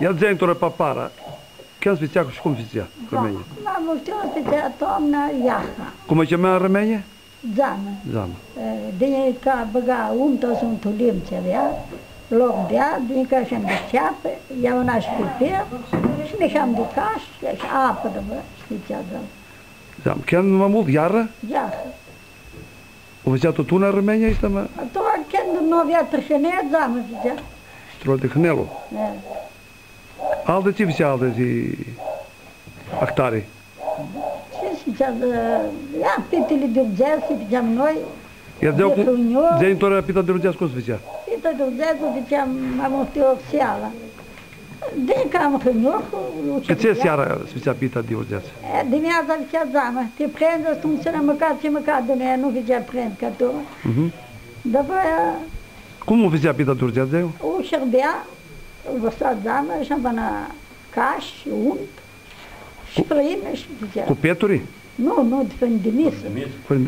Ja dzentore pa para. Când spițea și cum spițea râmenie? Da, mă știu, spițea toamna Iahna. Cum îi chemea râmenie? Zamă. Zamă. Din ca băga untos un tulim ce avea, loc de ea, din ca și-am de ceapă, iau un aș pipir și mi-am de caș și apă de bă, spițea zamă. Zamă. Când mă mult, iară? Iahna. O făcea tot una râmenie asta, mă? Atunci când nu avea trășănea, zamă zicea. Strol de hnelul. Alte ți făcea alte zi actare? Ce zicea, ia pitele de urgeaz, ziceam noi, Iar dzentore pita de rugeas cum spițea? Pita de urgeaz, ziceam, am o oxială. Din cam hâniocul... Că ce seara spițea pita de rugeas? Dimineața zicea zamă, te prende, tu să ne măcar ce măcar de noi, nu zicea prend ca tu. După aia... Cum o făcea pita de rugeas de eu? O șerbea, o văsat zamă, și-am până caș, unt, și frăină, și zicea. Cu peturi? Nu, de frăină de misă.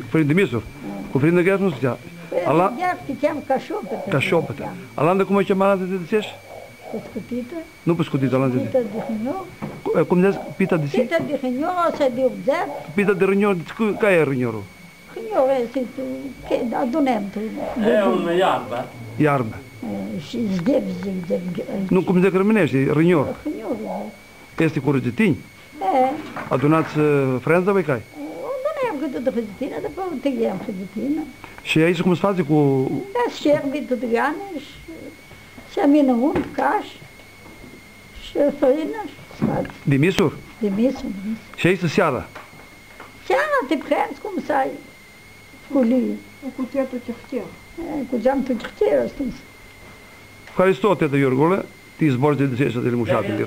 Frăină de misuri? Cu frăină de gheață nu spițea? Frăină de gheață ziceam ca șopătă. Ca șopătă. Alanda cum îi chema de desești? Pescutită. Nu pescutită, alanda de... Pita de hânioc. Cum zici? Pita de... Pita de hânioc, să de urgeaz. Pita de rânior, care e râniorul? Hânioc, adunem tu. E un iarbă. Iarbă. Și zgheb, zic. Nu, cum zic rămânești, rânior. Hâniorul. Este cu răgetini? Adunați frenză, voi cai? Adunem câte de hăzitină, după tăiem hăzitină. Și aici cum se face cu... Da, șerbi de gane și amină unt, caș și făină și se face. De misuri? De misuri. Și aici seara? Seara te prenzi cum să ai culie. Cu ceatul ce știu. Cu geamtul ce știu, Hristos, teta Iorgule, ti zborzi de 10 de mușate de